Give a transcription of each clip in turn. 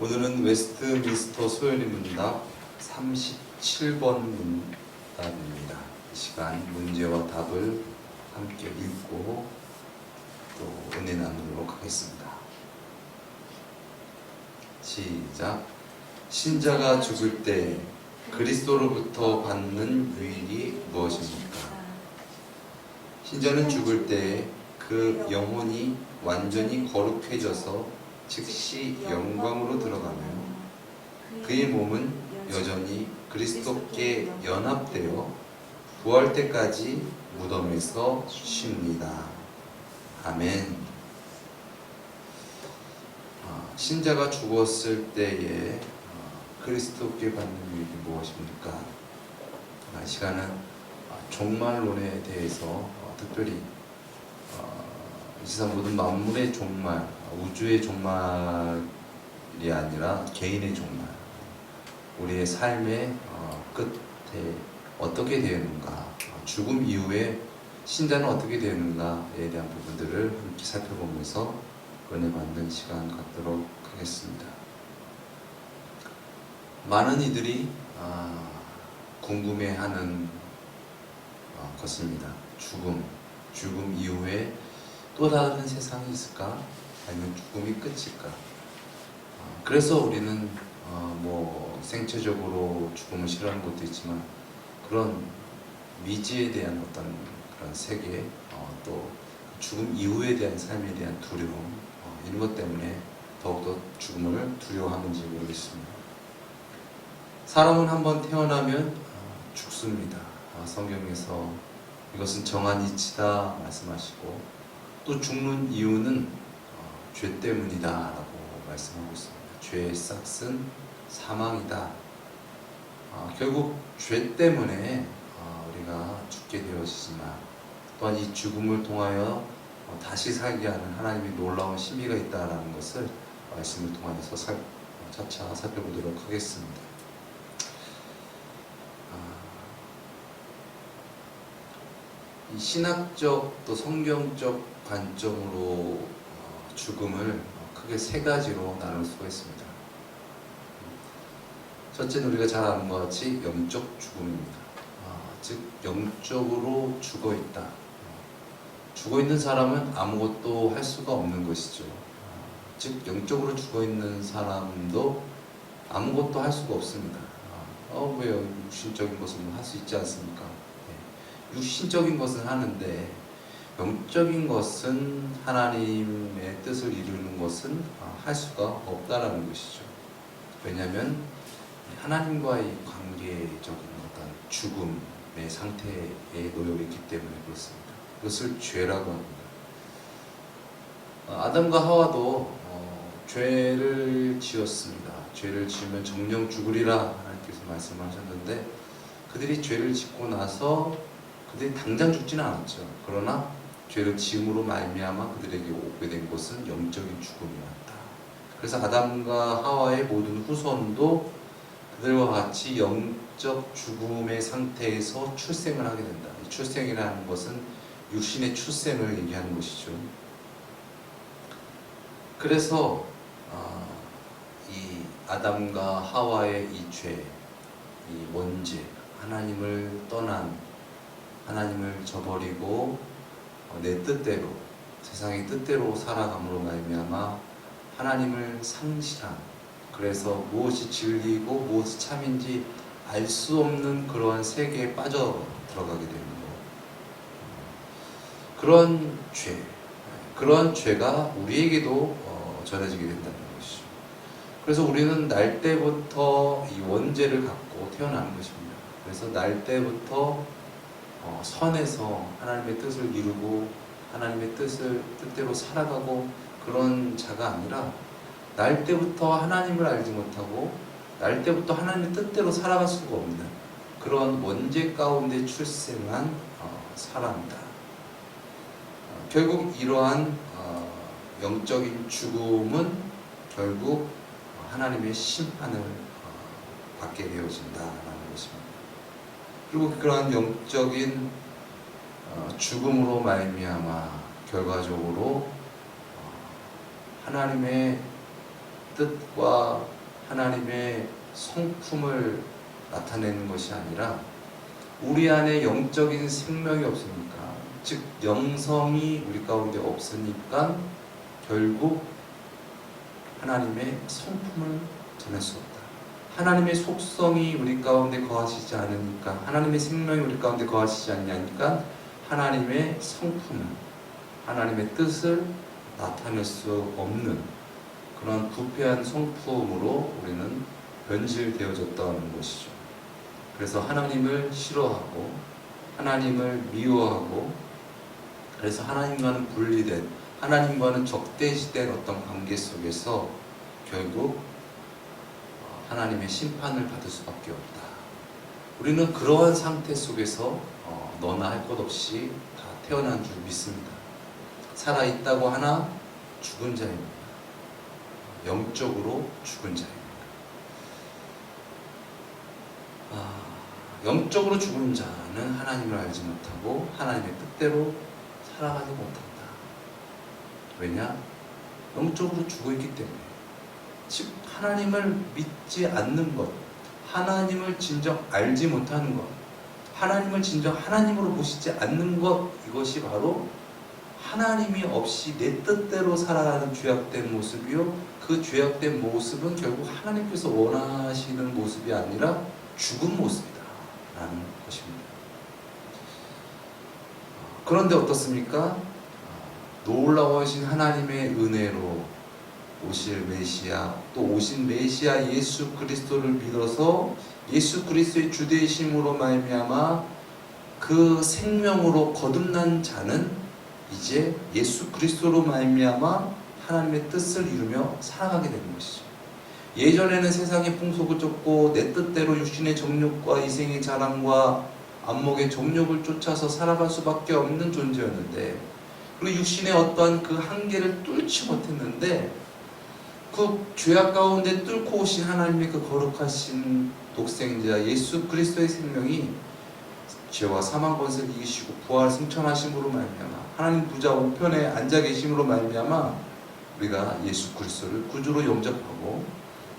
오늘은 웨스트민스터 소연의 문답 37번 문답입니다. 이 시간 문제와 답을 함께 읽고 또 은혜 나누도록 하겠습니다. 시작. 신자가 죽을 때 그리스도로부터 받는 유익이 무엇입니까? 신자는 죽을 때 그 영혼이 완전히 거룩해져서 즉시 영광으로 들어가며 그의 몸은 여전히 그리스도께 연합되어 부활 때까지 무덤에서 쉽니다. 아멘. 신자가 죽었을 때에 그리스도께 받는 유익이 무엇입니까? 이 시간은 종말론에 대해서 특별히 이 세상 모든 만물의 종말, 우주의 종말이 아니라 개인의 종말, 우리의 삶의 끝에 어떻게 되는가, 죽음 이후에 신자는 어떻게 되는가에 대한 부분들을 함께 살펴보면서 은혜 받는 시간 갖도록 하겠습니다. 많은 이들이 궁금해하는 것입니다. 죽음 이후에 또 다른 세상이 있을까? 아니면 죽음이 끝일까? 그래서 우리는 생체적으로 죽음을 싫어하는 것도 있지만 그런 미지에 대한 어떤 그런 세계, 또 죽음 이후에 대한 삶에 대한 두려움, 이런 것 때문에 더욱더 죽음을 두려워하는지 모르겠습니다. 사람은 한번 태어나면 죽습니다. 성경에서 이것은 정한 이치다 말씀하시고 또 죽는 이유는 죄 때문이다 라고 말씀하고 있습니다. 죄의 싹은 사망이다. 결국 죄 때문에 우리가 죽게 되어지지만 또한 이 죽음을 통하여 다시 살게 하는 하나님의 놀라운 신비가 있다는 것을 말씀을 통하여서 차차 살펴보도록 하겠습니다. 이 신학적 또 성경적 관점으로 죽음을 크게 세 가지로 나눌 수가 있습니다. 첫째는 우리가 잘 아는 것 같이 영적 죽음입니다. 즉 영적으로 죽어 있다. 죽어 있는 사람은 아무것도 할 수가 없는 것이죠. 즉 영적으로 죽어 있는 사람도 아무것도 할 수가 없습니다. 왜요? 육신적인 것은 할 수 있지 않습니까? 육신적인 것은 하는데 영적인 것은 하나님의 뜻을 이루는 것은 할 수가 없다라는 것이죠. 왜냐하면 하나님과의 관계적인 어떤 죽음의 상태에 놓여 있기 때문에 그렇습니다. 그것을 죄라고 합니다. 아담과 하와도 죄를 지었습니다. 죄를 지으면 정령 죽으리라 하나님께서 말씀하셨는데 그들이 죄를 짓고 나서 그들이 당장 죽지는 않았죠. 그러나 죄를 지음으로 말미암아 그들에게 오게 된 것은 영적인 죽음이었다. 그래서 아담과 하와의 모든 후손도 그들과 같이 영적 죽음의 상태에서 출생을 하게 된다. 이 출생이라는 것은 육신의 출생을 얘기하는 것이죠. 그래서 이 아담과 하와의 이 죄, 이 원죄, 하나님을 떠난, 하나님을 저버리고 내 뜻대로, 세상의 뜻대로 살아감으로 말미암아 하나님을 상실한, 그래서 무엇이 진리이고 무엇이 참인지 알 수 없는 그러한 세계에 빠져 들어가게 되는 것. 그런 죄가 우리에게도 전해지게 된다는 것이죠. 그래서 우리는 날 때부터 이 원죄를 갖고 태어나는 것입니다. 그래서 날 때부터 선에서 하나님의 뜻을 이루고 하나님의 뜻대로 살아가고 그런 자가 아니라 날 때부터 하나님을 알지 못하고 날 때부터 하나님의 뜻대로 살아갈 수가 없는 그런 원죄 가운데 출생한 사람이다. 결국 이러한 영적인 죽음은 결국 하나님의 심판을 받게 되어진다라는 것입니다. 그리고 그러한 영적인 죽음으로 말미암아 결과적으로 하나님의 뜻과 하나님의 성품을 나타내는 것이 아니라 우리 안에 영적인 생명이 없으니까, 즉 영성이 우리 가운데 없으니까 결국 하나님의 성품을 전할 수 없다. 하나님의 속성이 우리 가운데 거하시지 않으니까, 하나님의 생명이 우리 가운데 거하시지 않냐니까 하나님의 성품을, 하나님의 뜻을 나타낼 수 없는 그런 부패한 성품으로 우리는 변질되어졌다는 것이죠. 그래서 하나님을 싫어하고 하나님을 미워하고, 그래서 하나님과는 분리된, 하나님과는 적대시된 어떤 관계 속에서 결국 하나님의 심판을 받을 수밖에 없다. 우리는 그러한 상태 속에서 너나 할 것 없이 다 태어난 줄 믿습니다. 살아있다고 하나 죽은 자입니다. 영적으로 죽은 자입니다. 영적으로 죽은 자는 하나님을 알지 못하고 하나님의 뜻대로 살아가지 못한다. 왜냐? 영적으로 죽어있기 때문에. 즉 하나님을 믿지 않는 것, 하나님을 진정 알지 못하는 것, 하나님을 진정 하나님으로 보시지 않는 것, 이것이 바로 하나님이 없이 내 뜻대로 살아가는 죄악된 모습이요, 그 죄악된 모습은 결국 하나님께서 원하시는 모습이 아니라 죽은 모습이다 라는 것입니다. 그런데 어떻습니까? 놀라우신 하나님의 은혜로 오실 메시아, 또 오신 메시아 예수 그리스도를 믿어서 예수 그리스도의 주되심으로 말미암아 그 생명으로 거듭난 자는 이제 예수 그리스도로 말미암아 하나님의 뜻을 이루며 살아가게 되는 것이죠. 예전에는 세상의 풍속을 쫓고 내 뜻대로 육신의 정욕과 이생의 자랑과 안목의 정욕을 쫓아서 살아갈 수밖에 없는 존재였는데, 그리고 육신의 어떠한 그 한계를 뚫지 못했는데, 그 죄악 가운데 뚫고 오신 하나님의 그 거룩하신 독생자 예수 그리스도의 생명이 죄와 사망 권세를 이기시고 부활 승천하심으로 말미암아 하나님 부자 우편에 앉아 계심으로 말미암아 우리가 예수 그리스도를 구주로 영접하고,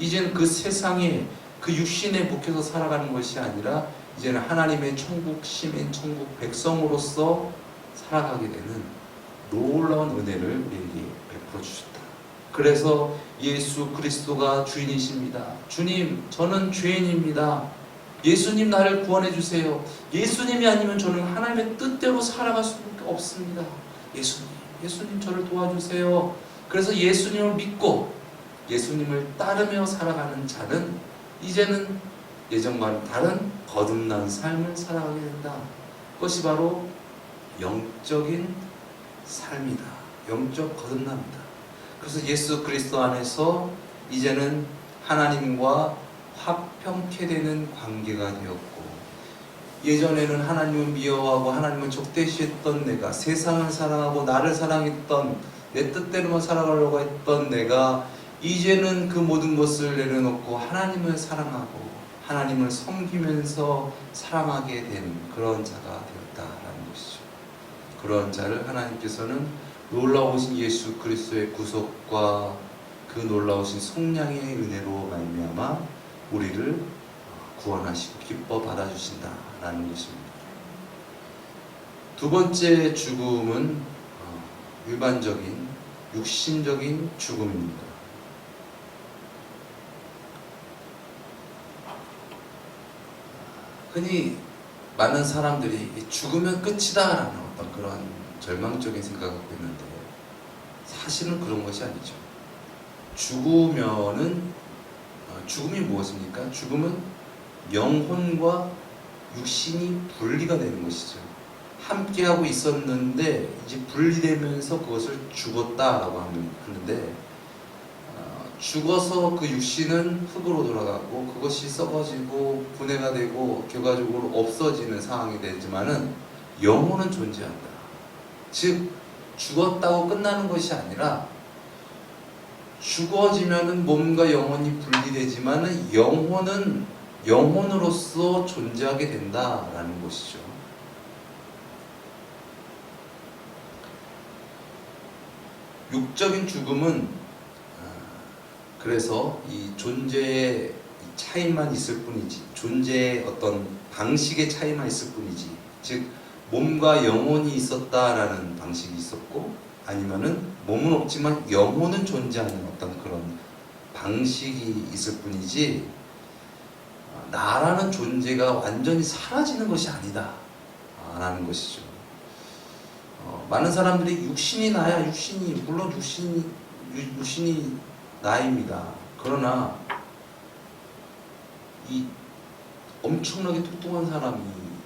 이제는 그 세상에 그 육신에 묵혀서 살아가는 것이 아니라 이제는 하나님의 천국 시민, 천국 백성으로서 살아가게 되는 놀라운 은혜를 우리에게 베풀어 주셨다. 그래서 예수 그리스도가 주인이십니다. 주님, 저는 죄인입니다. 예수님, 나를 구원해 주세요. 예수님이 아니면 저는 하나님의 뜻대로 살아갈 수밖에 없습니다. 예수님 저를 도와주세요. 그래서 예수님을 믿고 예수님을 따르며 살아가는 자는 이제는 예전과는 다른 거듭난 삶을 살아가게 된다. 그것이 바로 영적인 삶이다. 영적 거듭남이다. 그래서 예수 그리스도 안에서 이제는 하나님과 화평케 되는 관계가 되었고, 예전에는 하나님을 미워하고 하나님을 적대시했던 내가, 세상을 사랑하고 나를 사랑했던, 내 뜻대로만 살아가려고 했던 내가 이제는 그 모든 것을 내려놓고 하나님을 사랑하고 하나님을 섬기면서 살아가게 된 그런 자가 되었다라는 것이죠. 그런 자를 하나님께서는 놀라우신 예수 그리스도의 구속과 그 놀라우신 성량의 은혜로 말미암아 우리를 구원하시고 기뻐 받아주신다라는 것입니다. 두 번째 죽음은 일반적인 육신적인 죽음입니다. 흔히 많은 사람들이 죽으면 끝이다 라는 어떤 그런 절망적인 생각을 갖고 있는데, 사실은 그런 것이 아니죠. 죽음이 무엇입니까? 죽음은 영혼과 육신이 분리가 되는 것이죠. 함께하고 있었는데 이제 분리되면서 그것을 죽었다라고 하는데, 죽어서 그 육신은 흙으로 돌아가고 그것이 썩어지고 분해가 되고 결과적으로 없어지는 상황이 되지만은 영혼은 존재한다. 즉 죽었다고 끝나는 것이 아니라 죽어지면은 몸과 영혼이 분리되지만은 영혼은 영혼으로서 존재하게 된다라는 것이죠. 육적인 죽음은 그래서 이 존재의 차이만 있을 뿐이지, 존재의 어떤 방식의 차이만 있을 뿐이지, 즉 몸과 영혼이 있었다라는 방식이 있었고, 아니면은 몸은 없지만 영혼은 존재하는 어떤 그런 방식이 있을 뿐이지, 나라는 존재가 완전히 사라지는 것이 아니다 라는 것이죠. 많은 사람들이 육신이 나야, 물론 육신이 나입니다. 그러나 이 엄청나게 뚱뚱한 사람이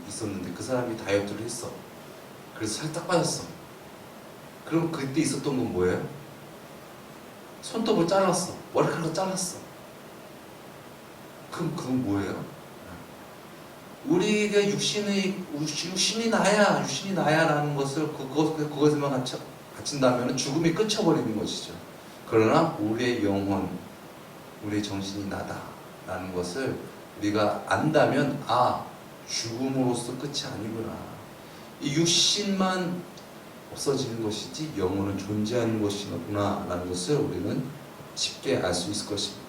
있었는데 그 사람이 다이어트를 했어. 그래서 살 딱 빠졌어. 그럼 그때 있었던 건 뭐예요? 손톱을 잘랐어. 머리카락을 잘랐어. 그럼 그건 뭐예요? 우리가 육신이 나야 라는 것을 그것에만 갇힌다면 죽음이 끝쳐버리는 것이죠. 그러나 우리의 영혼, 우리의 정신이 나다 라는 것을 우리가 안다면, 죽음으로써 끝이 아니구나, 이 육신만 없어지는 것이지 영혼은 존재하는 것이구나 라는 것을 우리는 쉽게 알 수 있을 것입니다.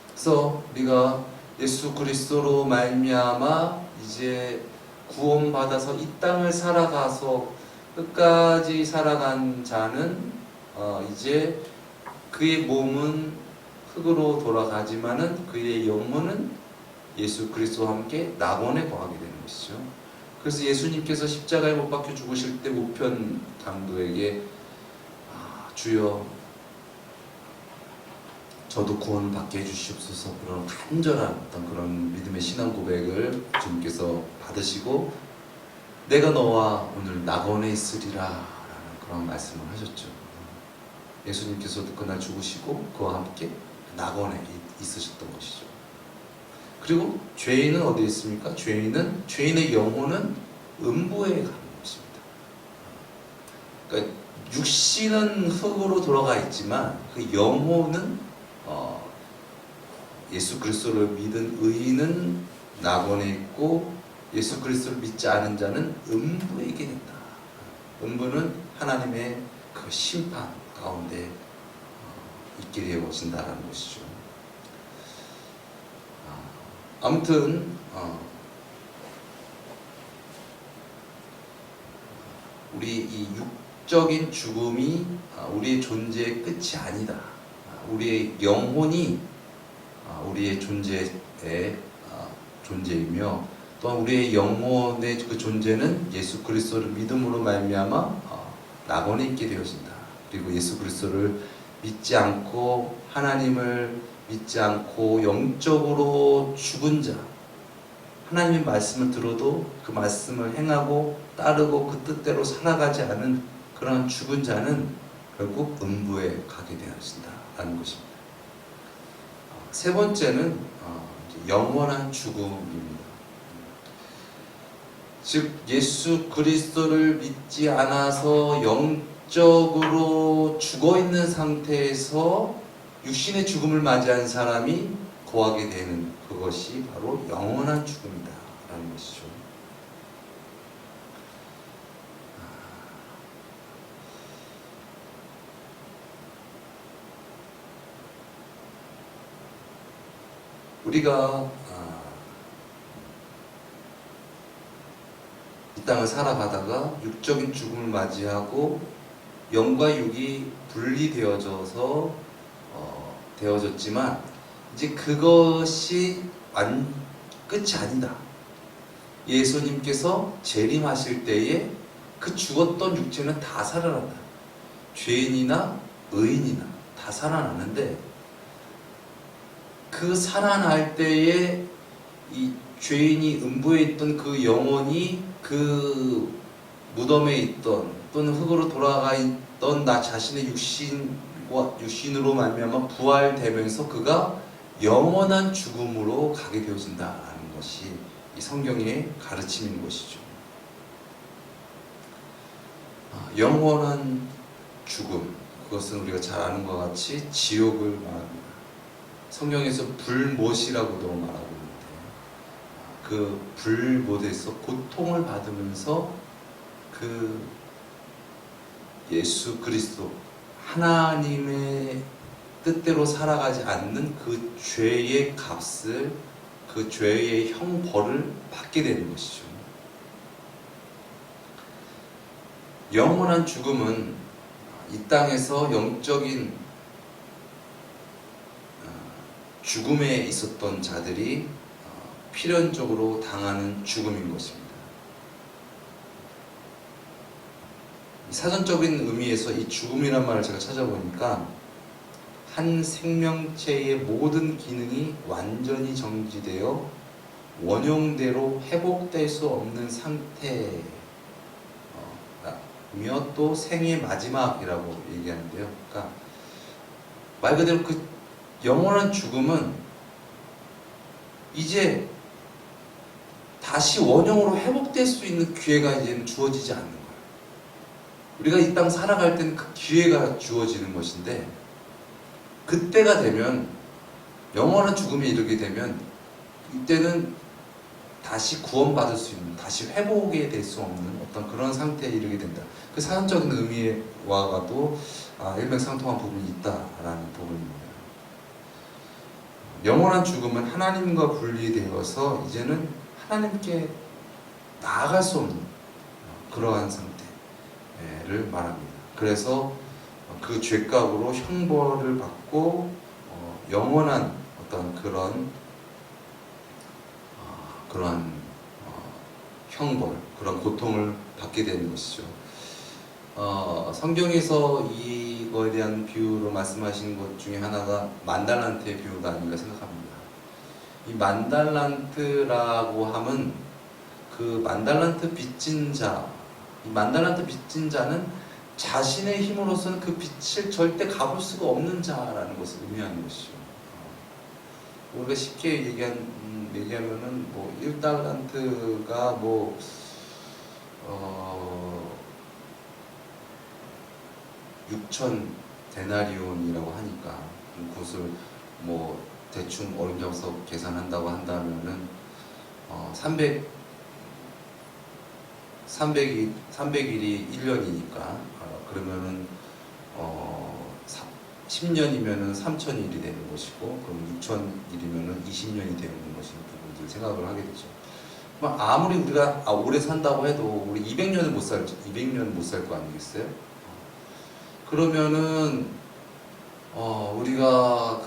그래서 우리가 예수 그리스도로 말미암아 이제 구원받아서 이 땅을 살아가서 끝까지 살아간 자는 이제 그의 몸은 흙으로 돌아가지만은 그의 영혼은 예수 그리스도와 함께 낙원에 거하게 되는 것이죠. 그래서 예수님께서 십자가에 못 박혀 죽으실 때 우편 강도에게 주여 저도 구원 받게 해주시옵소서, 그런 간절한 어떤 그런 믿음의 신앙 고백을 주님께서 받으시고, 내가 너와 오늘 낙원에 있으리라 라는 그런 말씀을 하셨죠. 예수님께서도 그날 죽으시고 그와 함께 낙원에 있으셨던 것이죠. 그리고 죄인은 어디에 있습니까? 죄인의 영혼은 음부에 가는 것입니다. 그러니까 육신은 흙으로 돌아가 있지만 그 영혼은 예수 그리스도를 믿은 의인은 낙원에 있고, 예수 그리스도를 믿지 않은 자는 음부에 있게 된다. 음부는 하나님의 그 심판 가운데 있게 되어진다라는 것이죠. 아무튼 우리 이 육적인 죽음이 우리의 존재의 끝이 아니다. 우리의 영혼이 우리의 존재의 존재이며, 또한 우리의 영혼의 그 존재는 예수 그리스도를 믿음으로 말미암아 낙원에 있게 되어진다. 그리고 예수 그리스도를 믿지 않고, 하나님을 믿지 않고 영적으로 죽은 자, 하나님의 말씀을 들어도 그 말씀을 행하고 따르고 그 뜻대로 살아가지 않은 그런 죽은 자는 결국 음부에 가게 되어진다라는 것입니다. 세 번째는 영원한 죽음입니다. 즉 예수 그리스도를 믿지 않아서 영적으로 죽어있는 상태에서 육신의 죽음을 맞이한 사람이 거하게 되는 그것이 바로 영원한 죽음이다 라는 것이죠. 우리가 이 땅을 살아가다가 육적인 죽음을 맞이하고 영과 육이 분리되어져서 되어졌지만, 이제 그것이 끝이 아니다. 예수님께서 재림하실 때에 그 죽었던 육체는 다 살아난다. 죄인이나 의인이나 다 살아나는데, 그 살아날 때에 이 죄인이 음부에 있던 그 영혼이 그 무덤에 있던, 또는 흙으로 돌아가 있던 나 자신의 육신으로 말미암아 부활되면서 그가 영원한 죽음으로 가게 되어진다라는 것이 이 성경의 가르침인 것이죠. 영원한 죽음, 그것은 우리가 잘 아는 것 같이 지옥을 말합니다. 성경에서 불못이라고도 말하고 있는데, 그 불못에서 고통을 받으면서 그 예수 그리스도 하나님의 뜻대로 살아가지 않는 그 죄의 값을, 그 죄의 형벌을 받게 되는 것이죠. 영원한 죽음은 이 땅에서 영적인 죽음에 있었던 자들이 필연적으로 당하는 죽음인 것입니다. 사전적인 의미에서 이 죽음이란 말을 제가 찾아보니까 한 생명체의 모든 기능이 완전히 정지되어 원형대로 회복될 수 없는 상태며 또 생의 마지막이라고 얘기하는데요. 그러니까 말 그대로 그 영원한 죽음은 이제 다시 원형으로 회복될 수 있는 기회가 이제는 주어지지 않는 거예요. 우리가 이 땅 살아갈 때는 그 기회가 주어지는 것인데, 그때가 되면, 영원한 죽음에 이르게 되면 이때는 다시 구원받을 수 있는, 다시 회복이 될 수 없는 어떤 그런 상태에 이르게 된다. 그 사전적인 의미와도 일맥상통한 부분이 있다라는 부분입니다. 영원한 죽음은 하나님과 분리되어서 이제는 하나님께 나아갈 수 없는 그러한 상태를 말합니다. 그래서 그 죄값으로 형벌을 받고 영원한 어떤 그러한 형벌, 그런 고통을 받게 되는 것이죠. 성경에서 이거에 대한 비유로 말씀하신 것 중에 하나가 만달란트의 비유가 아닌가 생각합니다. 이 만달란트라고 함은 그 만달란트 빚진 자, 이 만달란트 빚진 자는 자신의 힘으로서는 그 빚을 절대 갚을 수가 없는 자라는 것을 의미하는 것이죠. 우리가 쉽게 얘기하면은 뭐 1달란트가 6천 데나리온이라고 하니까 그것을 뭐 대충 어림잡아서 계산한다고 한다면은 300일이 1년이니까 그러면은 10년이면은 3,000일이 되는 것이고, 그럼 6,000일이면은 20년이 되는 것인 부분들 생각을 하게 되죠. 아무리 우리가 오래 산다고 해도 우리 200년은 못 살 거 아니겠어요? 그러면은 우리가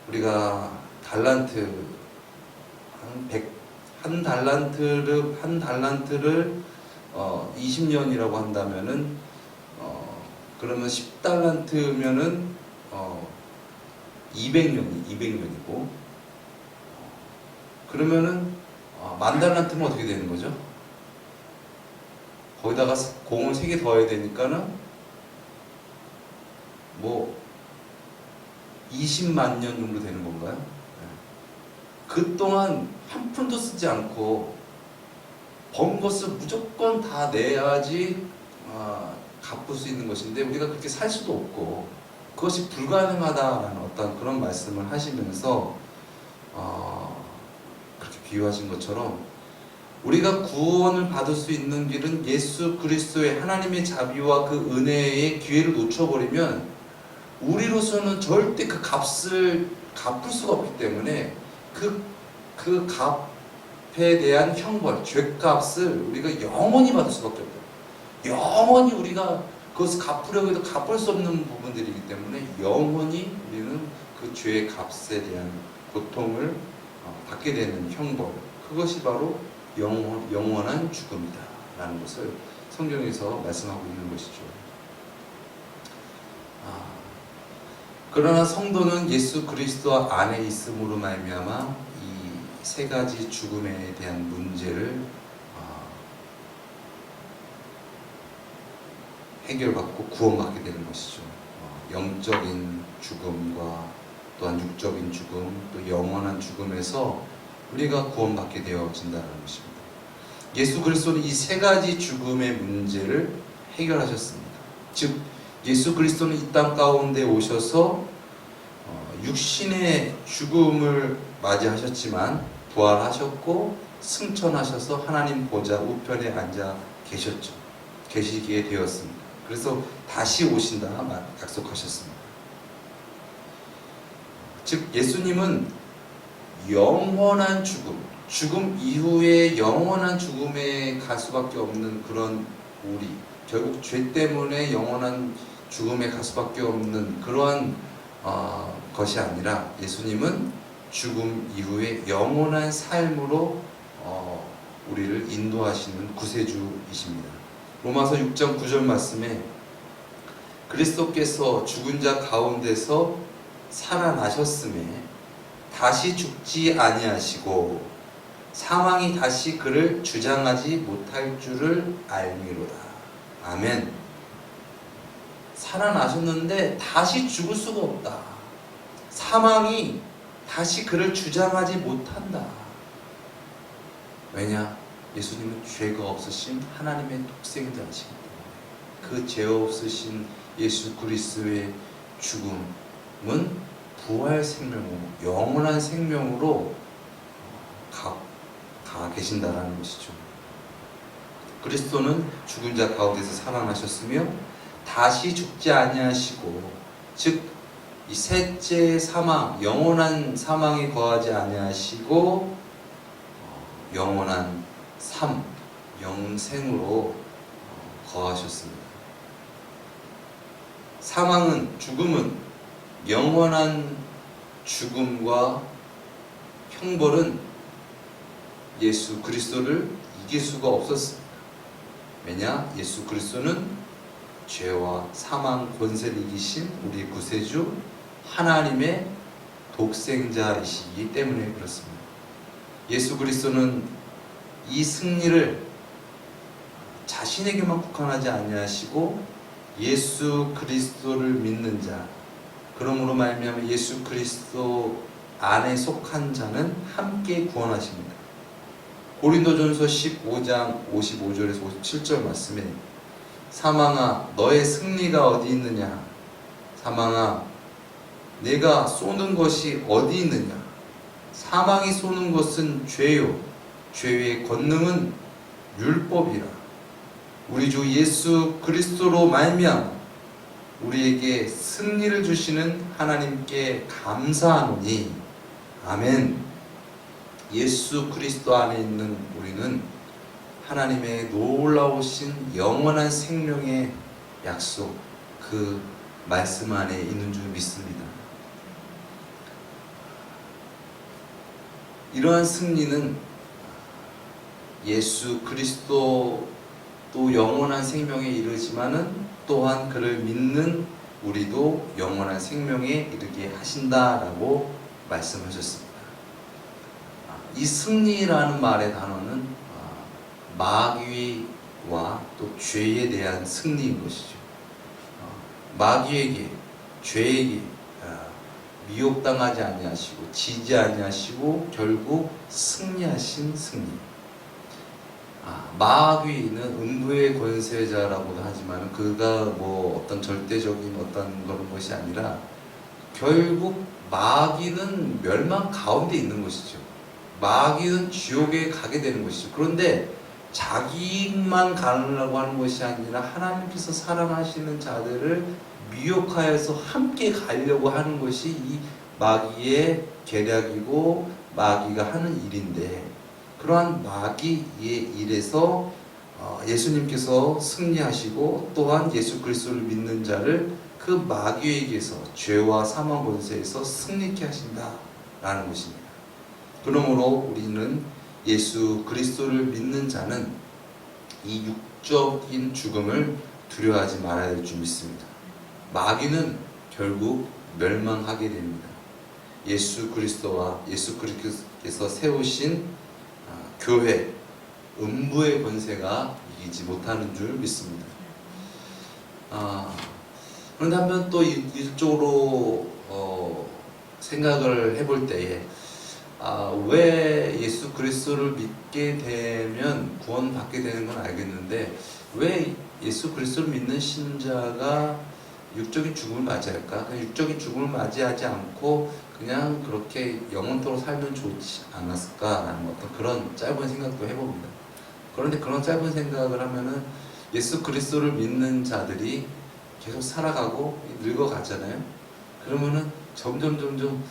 우리가 달란트 한 달란트를 20년이라고 한다면은 그러면 10달란트면은 200년이고, 그러면은 만 달란트면 어떻게 되는 거죠? 거기다가 공을 3개 더해야 되니까는 뭐 20만 년 정도 되는 건가요? 그동안 한 푼도 쓰지 않고 번 것을 무조건 다 내야지 갚을 수 있는 것인데, 우리가 그렇게 살 수도 없고 그것이 불가능하다라는 어떤 그런 말씀을 하시면서 그렇게 비유하신 것처럼 우리가 구원을 받을 수 있는 길은 예수 그리스도의 하나님의 자비와 그 은혜의 기회를 놓쳐버리면 우리로서는 절대 그 값을 갚을 수가 없기 때문에 그 값에 대한 형벌, 죄값을 우리가 영원히 받을 수밖에 없어요. 영원히 우리가 그것을 갚으려고 해도 갚을 수 없는 부분들이기 때문에 영원히 우리는 그 죄의 값에 대한 고통을 받게 되는 형벌, 그것이 바로 영원한 죽음이다 라는 것을 성경에서 말씀하고 있는 것이죠. 그러나 성도는 예수 그리스도 안에 있음으로 말미암아 이 3가지 죽음에 대한 문제를 해결받고 구원받게 되는 것이죠. 영적인 죽음과 또한 육적인 죽음, 또 영원한 죽음에서 우리가 구원받게 되어진다는 것입니다. 예수 그리스도는 이 3가지 죽음의 문제를 해결하셨습니다. 즉 예수 그리스도는 이 땅 가운데 오셔서 육신의 죽음을 맞이하셨지만 부활하셨고 승천하셔서 하나님 보좌 우편에 앉아 계셨죠. 계시게 되었습니다. 그래서 다시 오신다 약속하셨습니다. 즉 예수님은 영원한 죽음 이후에 영원한 죽음에 갈 수밖에 없는 그런 우리, 결국 죄 때문에 영원한 죽음에 갈 수밖에 없는 그러한 것이 아니라 예수님은 죽음 이후에 영원한 삶으로 우리를 인도하시는 구세주이십니다. 로마서 6장 9절 말씀에 그리스도께서 죽은 자 가운데서 살아나셨음에 다시 죽지 아니하시고 사망이 다시 그를 주장하지 못할 줄을 알미로다. 아멘. 살아나셨는데 다시 죽을 수가 없다. 사망이 다시 그를 주장하지 못한다. 왜냐? 예수님은 죄가 없으신 하나님의 독생자이시기 때문에 그 죄 없으신 예수 그리스도의 죽음은 부활 생명으로 영원한 생명으로 가 계신다라는 것이죠. 그리스도는 죽은 자 가운데서 살아나셨으며 다시 죽지 아니하시고, 즉 이 셋째 사망, 영원한 사망에 거하지 아니하시고 영원한 삶, 영생으로 거하셨습니다. 죽음은 영원한 죽음과 형벌은 예수 그리스도를 이길 수가 없었습니다. 왜냐? 예수 그리스도는 죄와 사망 권세를 이기신 우리 구세주 하나님의 독생자이시기 때문에 그렇습니다. 예수 그리스도는 이 승리를 자신에게만 국한하지 아니하시고 예수 그리스도를 믿는 자, 그러므로 말미암아 예수 그리스도 안에 속한 자는 함께 구원하십니다. 고린도전서 15장 55절에서 57절 말씀에 사망아 너의 승리가 어디 있느냐, 사망아 내가 쏘는 것이 어디 있느냐, 사망이 쏘는 것은 죄요 죄의 권능은 율법이라. 우리 주 예수 그리스도로 말미암아 우리에게 승리를 주시는 하나님께 감사하노니. 아멘. 예수 그리스도 안에 있는 우리는 하나님의 놀라우신 영원한 생명의 약속, 그 말씀 안에 있는 줄 믿습니다. 이러한 승리는 예수 그리스도 또 영원한 생명에 이르지만은 또한 그를 믿는 우리도 영원한 생명에 이르게 하신다라고 말씀하셨습니다. 이 승리라는 말의 단어는 마귀와 또 죄에 대한 승리인 것이죠. 마귀에게, 죄에게 미혹당하지 아니하시고 지지 아니하시고 결국 승리하신 승리. 마귀는 음부의 권세자라고도 하지만 그가 뭐 어떤 절대적인 어떤 그런 것이 아니라 결국 마귀는 멸망 가운데 있는 것이죠. 마귀는 지옥에 가게 되는 것이죠. 그런데 자기만 가려고 하는 것이 아니라 하나님께서 사랑하시는 자들을 미혹하여서 함께 가려고 하는 것이 이 마귀의 계략이고 마귀가 하는 일인데, 그러한 마귀의 일에서 예수님께서 승리하시고 또한 예수 그리스도를 믿는 자를 그 마귀에게서, 죄와 사망 권세에서 승리케 하신다라는 것입니다. 그러므로 우리는 예수 그리스도를 믿는 자는 이 육적인 죽음을 두려워하지 말아야 될 줄 믿습니다. 마귀는 결국 멸망하게 됩니다. 예수 그리스도와 예수 그리스도께서 세우신 교회, 음부의 권세가 이기지 못하는 줄 믿습니다. 그런데 한번 또 이쪽으로 생각을 해볼 때에 왜 예수 그리스도를 믿게 되면 구원받게 되는 건 알겠는데 왜 예수 그리스도를 믿는 신자가 육적인 죽음을 맞이할까? 육적인 죽음을 맞이하지 않고 그냥 그렇게 영원토록 살면 좋지 않았을까라는 어떤 그런 짧은 생각도 해봅니다. 그런데 그런 짧은 생각을 하면은 예수 그리스도를 믿는 자들이 계속 살아가고 늙어가잖아요. 그러면은 점점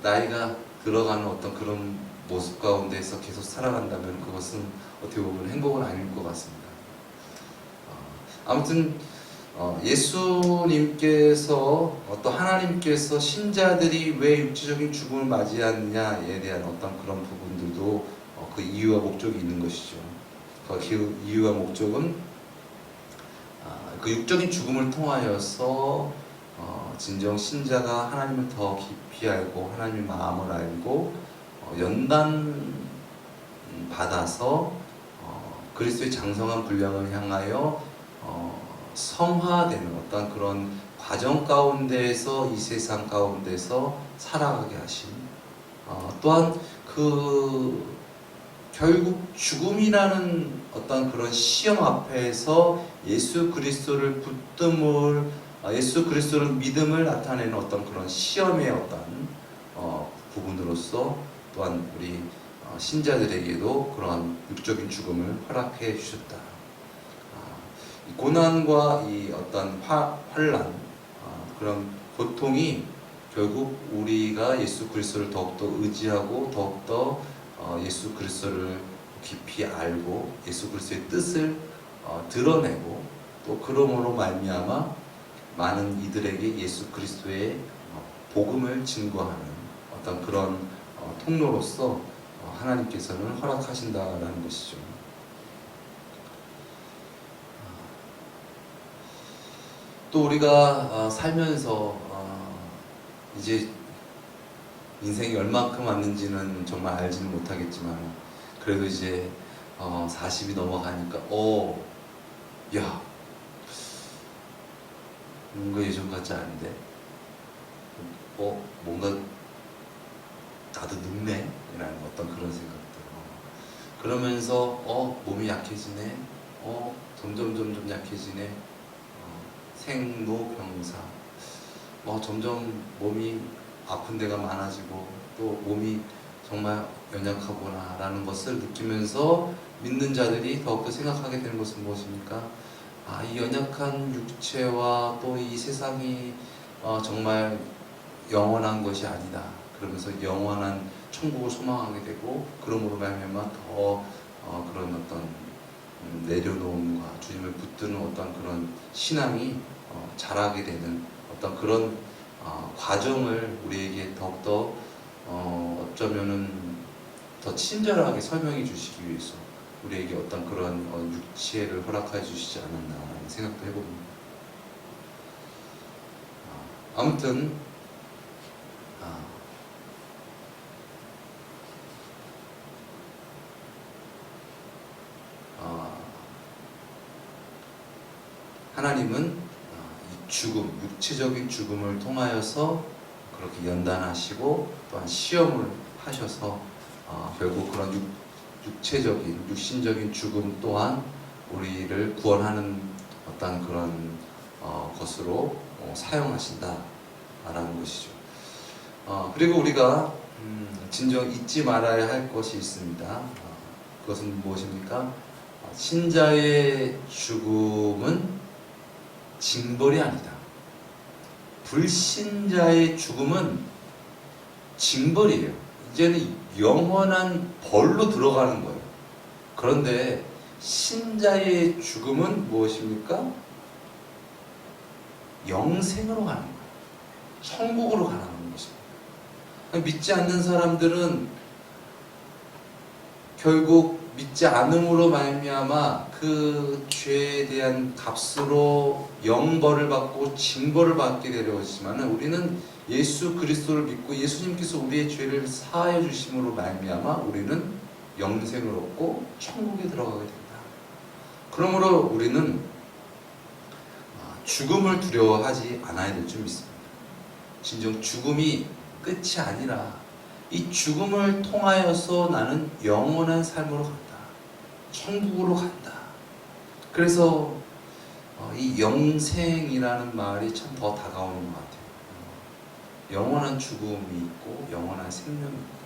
나이가 들어가는 어떤 그런 모습 가운데서 계속 살아간다면 그것은 어떻게 보면 행복은 아닐 것 같습니다. 아무튼 예수님께서 또 하나님께서 신자들이 왜 육체적인 죽음을 맞이하느냐에 대한 어떤 그런 부분들도 그 이유와 목적이 있는 것이죠. 그 이유와 목적은 그 육적인 죽음을 통하여서 진정 신자가 하나님을 더 깊이 알고 하나님의 마음을 알고 연단 받아서 그리스도의 장성한 분량을 향하여 성화되는 어떤 그런 과정 가운데에서 이 세상 가운데서 살아가게 하신 또한 그 결국 죽음이라는 어떤 그런 시험 앞에서 예수 그리스도를 붙듦을 예수 그리스도를 믿음을 나타내는 어떤 그런 시험의 어떤 부분으로서 또한 우리 신자들에게도 그러한 육적인 죽음을 허락해 주셨다. 이 고난과 이 어떤 환란, 그런 고통이 결국 우리가 예수 그리스도를 더욱더 의지하고 더욱더 예수 그리스도를 깊이 알고 예수 그리스도의 뜻을 드러내고 또 그러므로 말미암아 많은 이들에게 예수 그리스도의 복음을 증거하는 어떤 그런 통로로서 하나님께서는 허락하신다라는 것이죠. 또 우리가 살면서 이제 인생이 얼마큼 왔는지는 정말 알지는 못하겠지만 그래도 이제 40이 넘어가니까 야 뭔가 예전 같지 않은데 뭔가 나도 늙네 라는 어떤 그런 생각들 그러면서 몸이 약해지네 점점 약해지네 생로병사 점점 몸이 아픈 데가 많아지고 또 몸이 정말 연약하구나 라는 것을 느끼면서 믿는 자들이 더욱더 생각하게 되는 것은 무엇입니까? 이 연약한 육체와 또 이 세상이 정말 영원한 것이 아니다. 그러면서 영원한 천국을 소망하게 되고 그러므로 말미암아 더 그런 어떤 내려놓음과 주님을 붙드는 어떤 그런 신앙이 자라게 되는 어떤 그런 과정을 우리에게 더욱더 어쩌면은 더 친절하게 설명해 주시기 위해서 우리에게 어떤 그런 육체를 허락해 주시지 않았나라는 생각도 해봅니다. 아무튼 하나님은 이 죽음, 육체적인 죽음을 통하여서 그렇게 연단하시고 또한 시험을 하셔서 결국 그런 육체적인, 육신적인 죽음 또한 우리를 구원하는 어떤 그런 것으로 사용하신다라는 것이죠. 그리고 우리가 진정 잊지 말아야 할 것이 있습니다. 그것은 무엇입니까? 신자의 죽음은 징벌이 아니다. 불신자의 죽음은 징벌이에요. 이제는 영원한 벌로 들어가는 거예요. 그런데 신자의 죽음은 무엇입니까? 영생으로 가는 거예요. 천국으로 가는 것입니다. 믿지 않는 사람들은 결국 믿지 않음으로 말미암아 그 죄에 대한 값으로 영벌을 받고 징벌을 받게 되려 했지만 우리는 예수 그리스도를 믿고 예수님께서 우리의 죄를 사하여 주심으로 말미암아 우리는 영생을 얻고 천국에 들어가게 된다. 그러므로 우리는 죽음을 두려워하지 않아야 될 줄 믿습니다. 진정 죽음이 끝이 아니라 이 죽음을 통하여서 나는 영원한 삶으로 간다. 천국으로 간다. 그래서 이 영생이라는 말이 참 더 다가오는 것 같아요. 영원한 죽음이 있고 영원한 생명이 있다.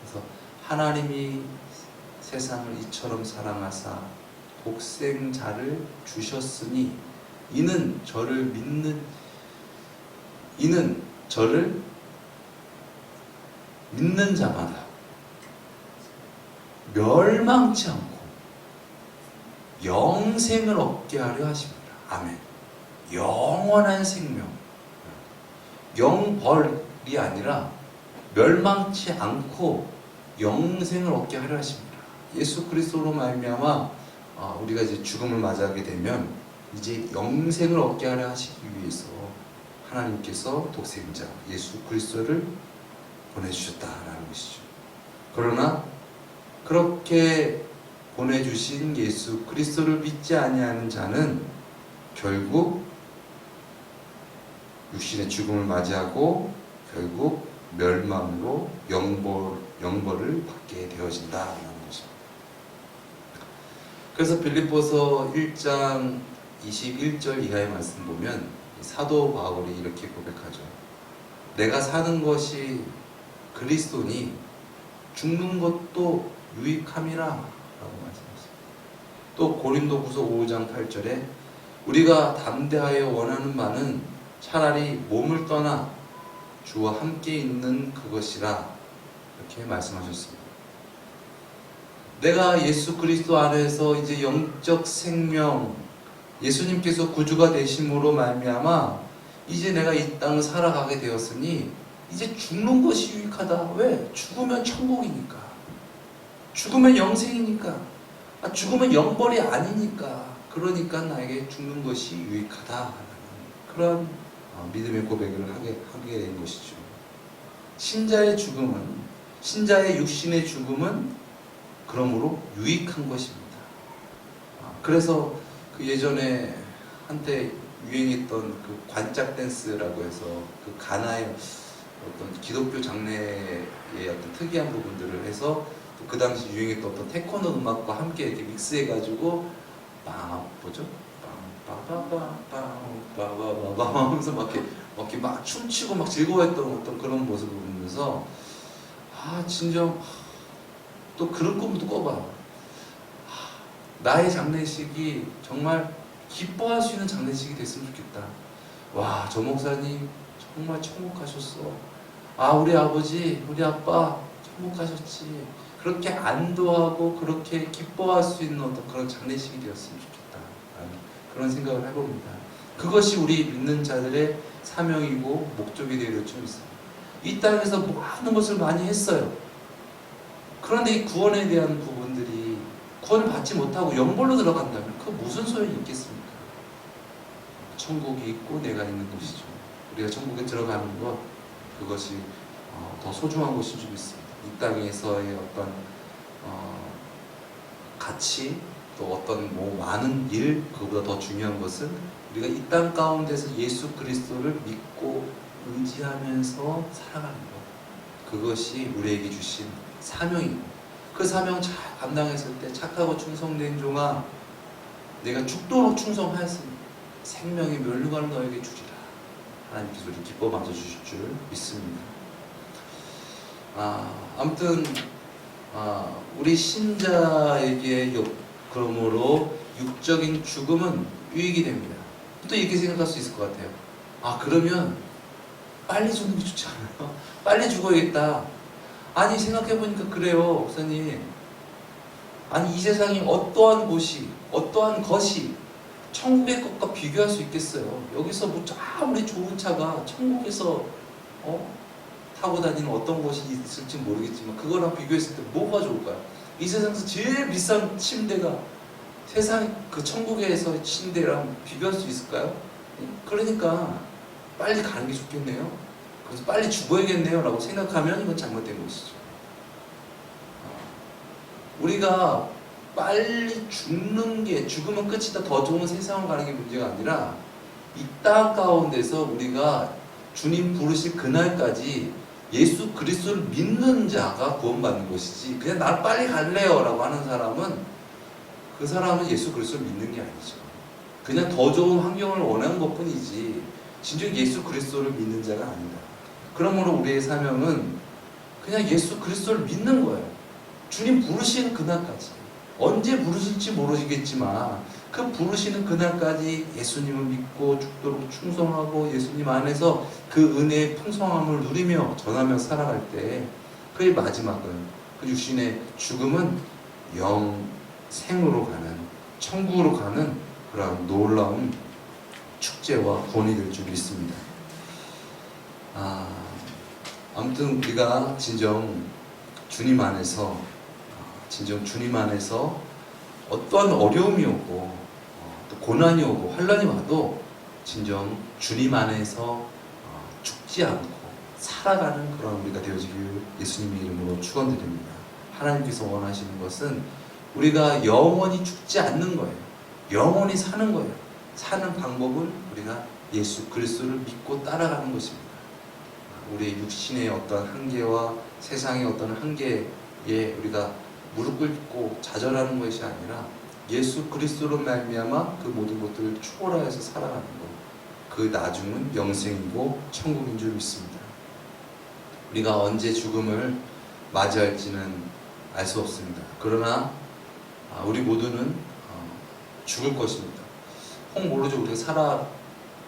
그래서 하나님이 세상을 이처럼 사랑하사 독생자를 주셨으니 이는 저를 믿는 자마다 멸망치 않고 영생을 얻게 하려 하십니다. 아멘. 영원한 생명, 영벌이 아니라 멸망치 않고 영생을 얻게 하려 하십니다. 예수 그리스도로 말미암아 우리가 이제 죽음을 맞이하게 되면 이제 영생을 얻게 하려 하시기 위해서 하나님께서 독생자 예수 그리스도를 보내주셨다라는 것이죠. 그러나 그렇게 보내주신 예수 그리스도를 믿지 아니하는 자는 결국 육신의 죽음을 맞이하고 결국 멸망으로 영벌을 받게 되어진다라는 거죠. 그래서 빌립보서 1장 21절 이하의 말씀 보면 사도 바울이 이렇게 고백하죠. 내가 사는 것이 그리스도니 죽는 것도 유익함이라 라고 말씀하셨습니다. 또 고린도후서 5장 8절에 우리가 담대하여 원하는 바는 차라리 몸을 떠나 주와 함께 있는 그것이라 이렇게 말씀하셨습니다. 내가 예수 그리스도 안에서 이제 영적 생명, 예수님께서 구주가 되심으로 말미암아 이제 내가 이 땅을 살아가게 되었으니 이제 죽는 것이 유익하다. 왜? 죽으면 천국이니까, 죽으면 영생이니까, 죽으면 영벌이 아니니까, 그러니까 나에게 죽는 것이 유익하다. 그런 믿음의 고백을 하게 된 것이죠. 신자의 죽음은, 신자의 육신의 죽음은 그러므로 유익한 것입니다. 그래서 그 예전에 한때 유행했던 그 관짝 댄스라고 해서 그 가나의 어떤 기독교 장르의 어떤 특이한 부분들을 해서 그 당시 유행했던 어떤 테크노 음악과 함께 이렇게 믹스해가지고 뭐죠? 빠바바바바바바바 하면서 막 이렇게 막 춤추고 막 즐거워했던 어떤 그런 모습을 보면서 진정 또 그런 꿈도 꿔봐. 나의 장례식이 정말 기뻐할 수 있는 장례식이 됐으면 좋겠다. 와, 저 목사님 정말 천국 가셨어. 우리 아버지, 우리 아빠 천국 가셨지. 그렇게 안도하고 그렇게 기뻐할 수 있는 어떤 그런 장례식이 되었으면 좋겠다. 그런 생각을 해봅니다. 그것이 우리 믿는 자들의 사명이고 목적이 되어 좀 있어요. 이 땅에서 많은 것을 많이 했어요. 그런데 이 구원에 대한 부분들이 구원을 받지 못하고 영벌로 들어간다면 그 무슨 소용이 있겠습니까? 천국이 있고 내가 있는 곳이죠. 우리가 천국에 들어가는 것, 그것이 더 소중한 것인 줄 믿습니다. 이 땅에서의 어떤 가치, 또 어떤 많은 일, 그보다 더 중요한 것은 우리가 이 땅 가운데서 예수 그리스도를 믿고 의지하면서 살아가는 것, 그것이 우리에게 주신 사명이고, 그 사명 잘 감당했을 때 착하고 충성된 종아, 내가 죽도록 충성하였으니 생명의 면류관을 너에게 주리라. 하나님께서 우리 기뻐 맞아주실 줄 믿습니다. 아무튼 우리 신자에게 그러므로 육적인 죽음은 유익이 됩니다. 또 이렇게 생각할 수 있을 것 같아요. 그러면 빨리 죽는 게 좋지 않아요? 빨리 죽어야겠다. 아니, 생각해보니까 그래요, 목사님. 아니, 이 세상에 어떠한 것이 천국의 것과 비교할 수 있겠어요? 여기서 아무리 좋은 차가 천국에서 타고 다니는 어떤 것이 있을지 모르겠지만 그거랑 비교했을 때 뭐가 좋을까요? 이 세상에서 제일 비싼 침대가 세상 그 천국에서 침대랑 비교할 수 있을까요? 그러니까 빨리 가는 게 좋겠네요. 그래서 빨리 죽어야겠네요 라고 생각하면 이건 잘못된 것이죠. 우리가 빨리 죽는 게, 죽으면 끝이다, 더 좋은 세상을 가는 게 문제가 아니라 이 땅 가운데서 우리가 주님 부르실 그날까지 예수 그리스도를 믿는 자가 구원받는 것이지, 그냥 나 빨리 갈래요 라고 하는 사람은, 그 사람은 예수 그리스도를 믿는 게 아니죠. 그냥 더 좋은 환경을 원하는 것 뿐이지 진정 예수 그리스도를 믿는 자가 아니다. 그러므로 우리의 사명은 그냥 예수 그리스도를 믿는 거예요. 주님 부르시는 그날까지. 언제 부르실지 모르시겠지만 그 부르시는 그날까지 예수님을 믿고 죽도록 충성하고 예수님 안에서 그 은혜의 풍성함을 누리며 전하며 살아갈 때 그의 마지막은 그 육신의 죽음은 영생으로 가는 천국으로 가는 그러한 놀라운 축제와 본이 될 줄 믿습니다. 아무튼 우리가 진정 주님 안에서 어떠한 어려움이 오고 또 고난이 오고 환난이 와도 진정 주님 안에서 죽지 않고 살아가는 그런 우리가 되어지길 예수님의 이름으로 축원드립니다. 하나님께서 원하시는 것은 우리가 영원히 죽지 않는 거예요. 영원히 사는 거예요. 사는 방법은 우리가 예수 그리스도를 믿고 따라가는 것입니다. 우리의 육신의 어떤 한계와 세상의 어떤 한계에 우리가 무릎 꿇고 좌절하는 것이 아니라 예수 그리스도로 말미암아 그 모든 것들을 초월하여서 살아가는 것, 그 나중은 영생이고 천국인 줄 믿습니다. 우리가 언제 죽음을 맞이할지는 알 수 없습니다. 그러나 우리 모두는 죽을 것입니다. 혹 모르죠. 우리가 살아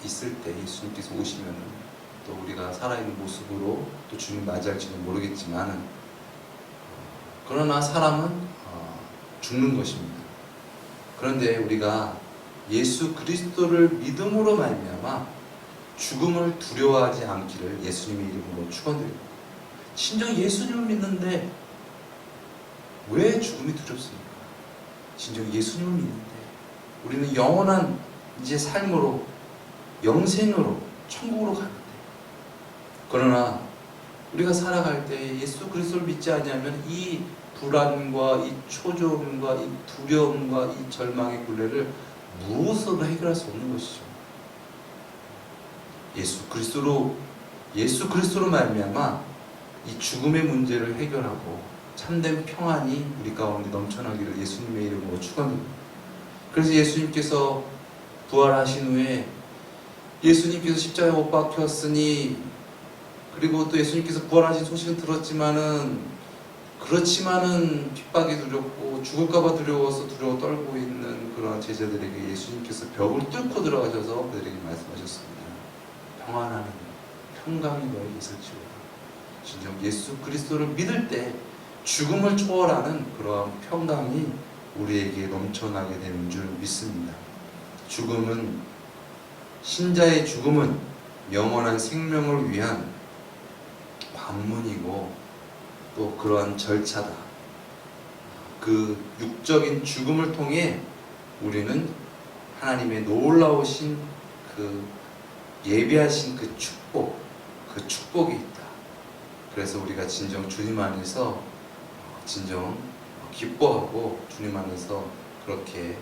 있을 때 예수님께서 오시면 또 우리가 살아있는 모습으로 또 주님 맞이할지는 모르겠지만 그러나 사람은 죽는 것입니다. 그런데 우리가 예수 그리스도를 믿음으로 말미암아 죽음을 두려워하지 않기를 예수님의 이름으로 축원드립니다. 진정 예수님을 믿는데 왜 죽음이 두렵습니까? 진정 예수님을 믿는데 우리는 영원한 이제 삶으로 영생으로 천국으로 가는데 그러나 우리가 살아갈 때 예수 그리스도를 믿지 않으면 이 불안과 이 초조함과 이 두려움과 이 절망의 굴레를 무엇으로 해결할 수 없는 것이죠. 예수 그리스도로 말미암아 이 죽음의 문제를 해결하고 참된 평안이 우리 가운데 넘쳐나기를 예수님의 이름으로 축원합니다. 그래서 예수님께서 부활하신 후에 예수님께서 십자가에 못 박혔으니 그리고 또 예수님께서 부활하신 소식은 그렇지만은 핍박이 두렵고 죽을까봐 두려워서 두려워 떨고 있는 그런 제자들에게 예수님께서 벽을 뚫고 들어가셔서 그들에게 말씀하셨습니다. 평안하는 평강이 너에게 있을지어다. 진정 예수 그리스도를 믿을 때 죽음을 초월하는 그러한 평강이 우리에게 넘쳐나게 되는 줄 믿습니다. 신자의 죽음은 영원한 생명을 위한 관문이고 또 그러한 절차다. 그 육적인 죽음을 통해 우리는 하나님의 놀라우신 그 예비하신 그 축복이 있다. 그래서 우리가 진정 주님 안에서 진정 기뻐하고 주님 안에서 그렇게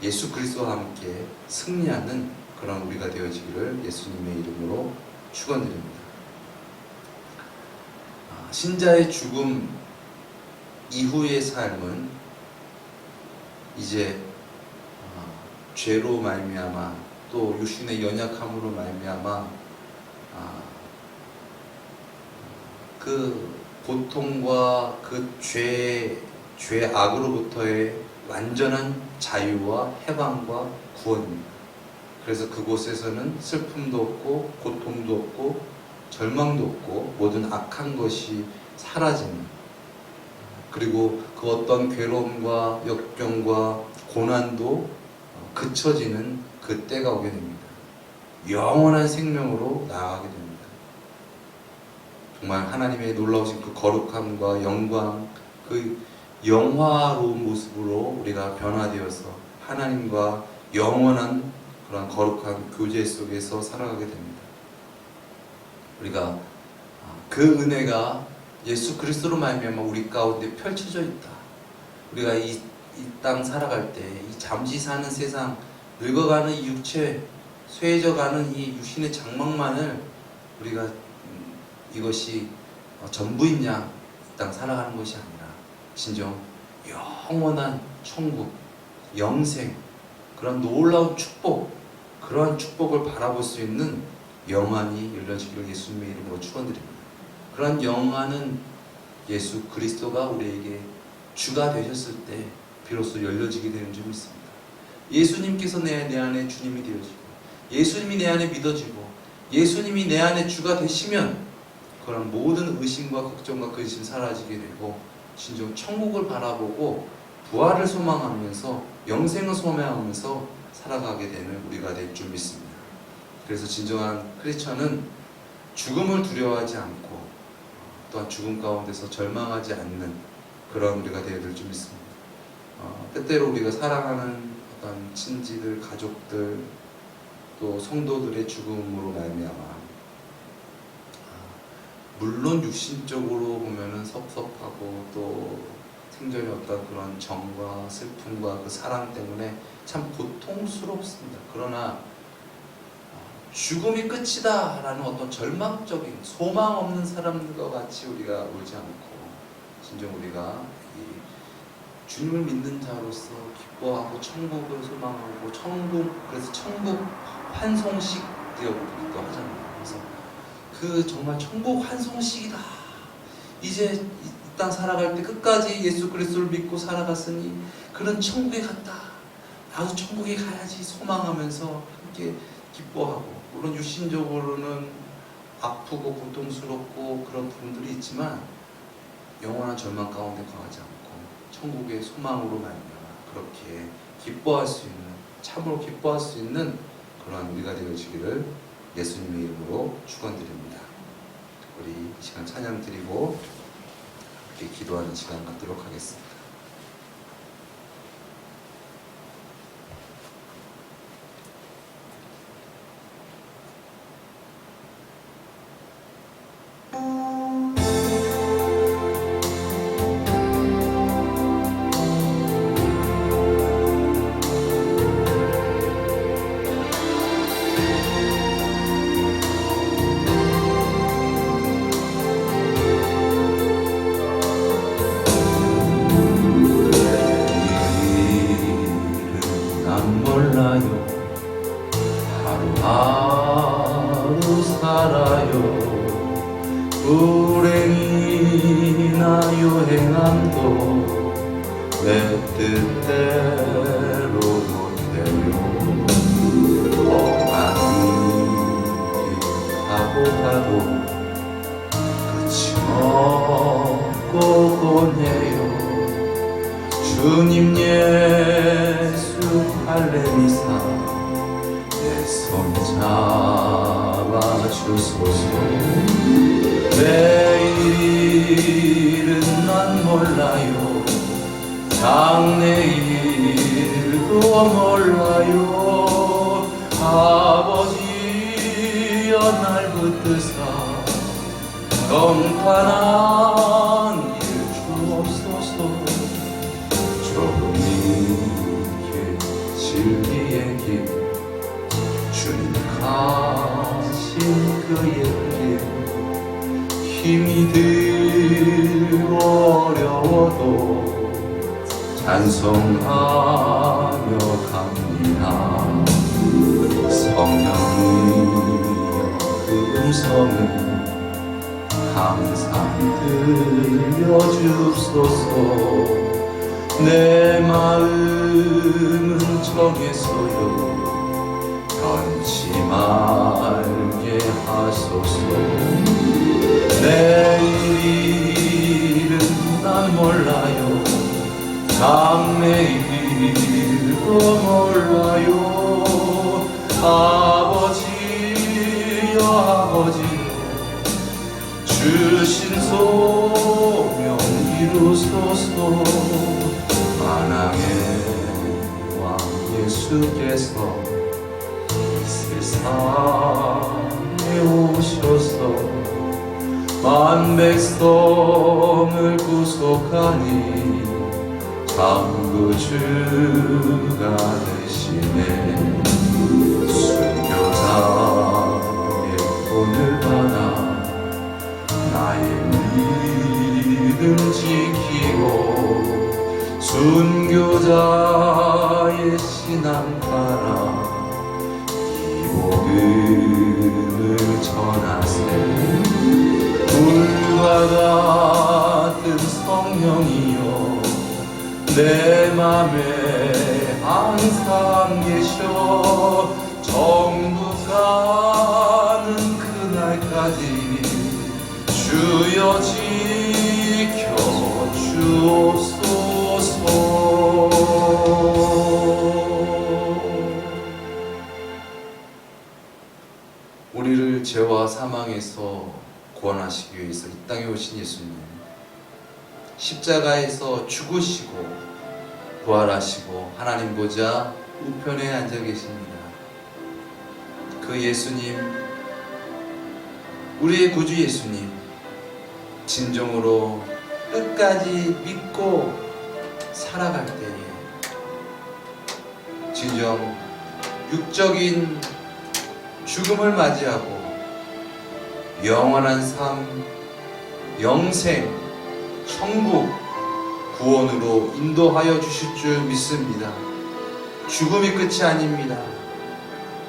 예수 그리스도와 함께 승리하는 그런 우리가 되어지기를 예수님의 이름으로 축원드립니다. 신자의 죽음 이후의 삶은 이제 죄로 말미암아 또 육신의 연약함으로 말미암아 그 고통과 그 죄악으로부터의 완전한 자유와 해방과 구원입니다. 그래서 그곳에서는 슬픔도 없고 고통도 없고 절망도 없고 모든 악한 것이 사라지는 그리고 그 어떤 괴로움과 역경과 고난도 그쳐지는 그 때가 오게 됩니다. 영원한 생명으로 나아가게 됩니다. 정말 하나님의 놀라우신 그 거룩함과 영광, 그 영화로운 모습으로 우리가 변화되어서 하나님과 영원한 그런 거룩한 교제 속에서 살아가게 됩니다. 우리가 그 은혜가 예수 그리스도로 말미암아 우리 가운데 펼쳐져 있다. 우리가 이 땅 살아갈 때 이 잠시 사는 세상 늙어가는 이 육체 쇠해져가는 이 육신의 장막만을 우리가 이것이 전부인 양 이 땅 살아가는 것이 아니라 진정 영원한 천국, 영생 그런 놀라운 축복 그러한 축복을 바라볼 수 있는 영안이 열려지기를 예수님의 이름으로 축원드립니다. 그런 영안은 예수 그리스도가 우리에게 주가 되셨을 때 비로소 열려지게 되는 줄 믿습니다. 예수님께서 내 안에 주님이 되어지고 예수님이 내 안에 믿어지고 예수님이 내 안에 주가 되시면 그런 모든 의심과 걱정과 근심 사라지게 되고 진정 천국을 바라보고 부활을 소망하면서 영생을 소망하면서 살아가게 되는 우리가 될 줄 믿습니다. 그래서 진정한 크리스천은 죽음을 두려워하지 않고 또한 죽음 가운데서 절망하지 않는 그런 우리가 되어야 될 줄 믿습니다. 때때로 우리가 사랑하는 어떤 친지들, 가족들 또 성도들의 죽음으로 말미암아 물론 육신적으로 보면은 섭섭하고 또 생전의 어떤 그런 정과 슬픔과 그 사랑 때문에 참 고통스럽습니다. 그러나 죽음이 끝이다 라는 어떤 절망적인 소망 없는 사람들과 같이 우리가 울지 않고 진정 우리가 이 주님을 믿는 자로서 기뻐하고 천국을 소망하고 그래서 천국 환송식 되어보기도 하잖아요. 그래서 그 정말 천국 환송식이다. 이제 이 땅 살아갈 때 끝까지 예수 그리스도를 믿고 살아갔으니 그런 천국에 갔다. 나도 천국에 가야지 소망하면서 함께 기뻐하고 물론 육신적으로는 아프고 고통스럽고 그런 부분들이 있지만 영원한 절망 가운데 거하지 않고 천국의 소망으로 말미암아 그렇게 기뻐할 수 있는 참으로 기뻐할 수 있는 그런 우리가 되어지기를 예수님의 이름으로 축원드립니다. 우리 이 시간 찬양 드리고 함께 기도하는 시간 갖도록 하겠습니다. 하루 살아요. 불행이나 유행함도 내 뜻대로 못해요. 험한 길 가고 가도 끝이 없고 보내요. 주님 예수 할례미사 손 잡아주소서. 내일은 난 몰라요. 장래일도 몰라요. 아버지여 날 붙드사 평탄한 길 주옵소서. 조금이 길 진리의 길 주님 가신 그의 길 힘이 들고 어려워도 찬송하며 갑니다. 성령이여 그 음성을 항상 들려주소서. 내 마음은 정했어요. 변치 말게 하소서. 내일은 난 몰라요. 장래일도 몰라요. 아버지여 아버지여 주신 소명 이루소서. 만왕의 왕 예수께서 세상에 오셔서 만백성을 구속하니 창조주가 되시네. 순교자의 본을 받아 나의 믿음 지키고 순교자의 신앙 따라 복음을 전하세. 불과 같은 성령이여 내 맘에 항상 계셔 정국 가는 그날까지 주여 지켜 주옵소서. 우리를 죄와 사망에서 구원하시기 위해서 이 땅에 오신 예수님, 십자가에서 죽으시고 부활하시고 하나님 보좌 우편에 앉아 계십니다. 그 예수님, 우리의 구주 예수님, 진정으로 끝까지 믿고 살아갈 때에 진정 육적인 죽음을 맞이하고 영원한 삶, 영생, 천국, 구원으로 인도하여 주실 줄 믿습니다. 죽음이 끝이 아닙니다.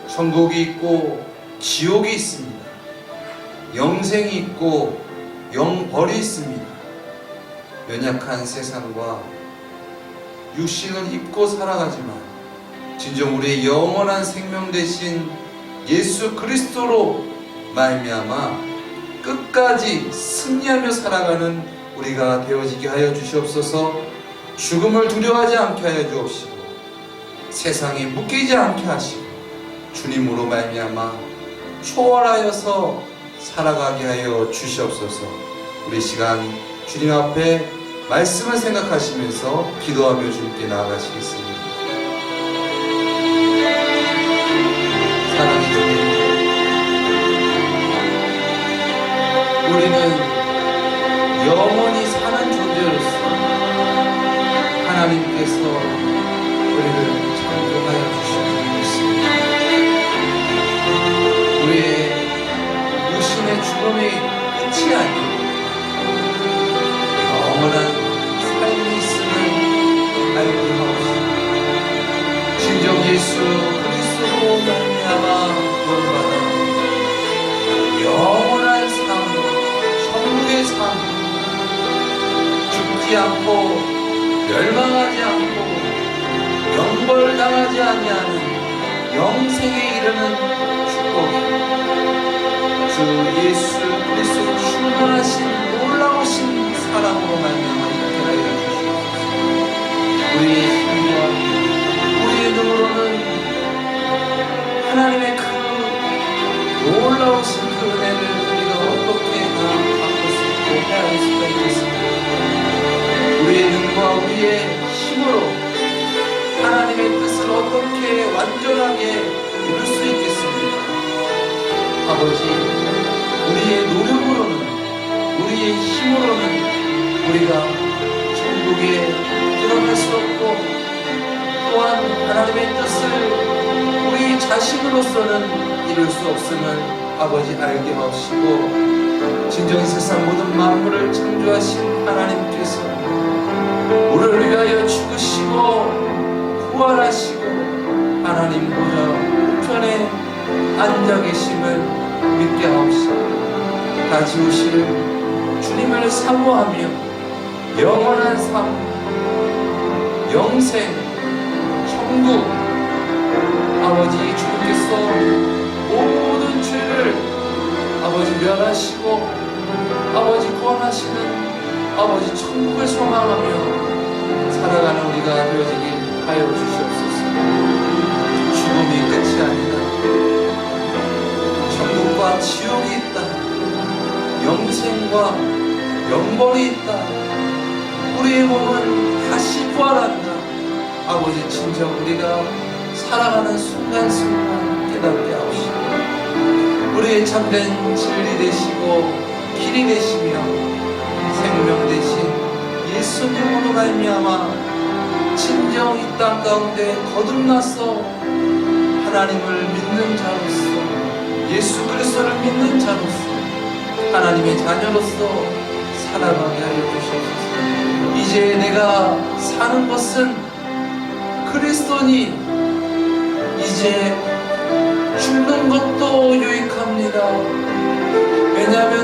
천국이 있고 지옥이 있습니다. 영생이 있고 영벌이 있습니다. 연약한 세상과 육신을 입고 살아가지만 진정 우리의 영원한 생명 되신 예수 그리스도로 말미암아 끝까지 승리하며 살아가는 우리가 되어지게 하여 주시옵소서. 죽음을 두려워하지 않게 하여 주옵시고 세상에 묶이지 않게 하시고 주님으로 말미암아 초월하여서 살아가게 하여 주시옵소서. 우리 시간 주님 앞에 말씀을 생각하시면서 기도하며 주님께 나아가시겠습니다. 사랑의 주님, 우리는 영원히 사는 존재로서 하나님께서 우리를 창조하여 주신 줄 믿습니다. 우리의 육신의 죽음이 끝이 아니고 영원한 삶이 있음을 알게 하옵소서. 진정 예수 그리스도로 말미암아 구원받아 영원한 삶, 천국의 삶, 죽지 않고 멸망하지 않고 영벌당하지 아니하는 영생에 이르는 축복이 주 예수 그리스도의 충만하신 놀라우신 사랑으로 말미암아 있게 하여 주시옵소서. 우리의 힘과 우리의 눈으로는 하나님의 그 놀라우신 그 은혜를 우리가 어떻게 받고 싶고 헤아릴 수가 있겠습니까? 우리의 눈과 우리의 힘으로 하나님의 뜻을 어떻게 완전하게 이룰 수 있겠습니까? 아버지, 우리의 노력으로는, 우리의 힘으로는 우리가 천국에 들어갈 수 없고 또한 하나님의 뜻을 우리 자신으로서는 이룰 수 없음을 아버지 알게 하시고 진정 세상 모든 만물을 창조하신 하나님께서 우리를 위하여 죽으시고 부활하시고 하나님 보좌 우편에 앉아 계심을 믿게 하옵시고 다 지우실 주님을 사모하며 영원한 삶, 영생, 천국 아버지 주님께서 모든 죄를 아버지 멸하시고 아버지 구원하시는 아버지 천국을 소망하며 살아가는 우리가 되어지길 하여 주시옵소서. 죽음이 끝이 아니라 천국과 지옥이 있다. 영생과 영벌이 있다. 우리의 몸은 다시 부활한다. 아버지 진정 우리가 살아가는 순간순간 깨닫게 하옵시고 우리의 참된 진리 되시고 길이 되시며 생명 되신 예수님으로 말미암아 진정 이 땅 가운데 거듭나서 하나님을 믿는 자로서 예수 그리스도를 믿는 자로서 하나님의 자녀로서 살아가게 하여 주시옵소서. 이제 내가 사는 것은 그리스도니 이제 죽는 것도 유익합니다. 왜냐하면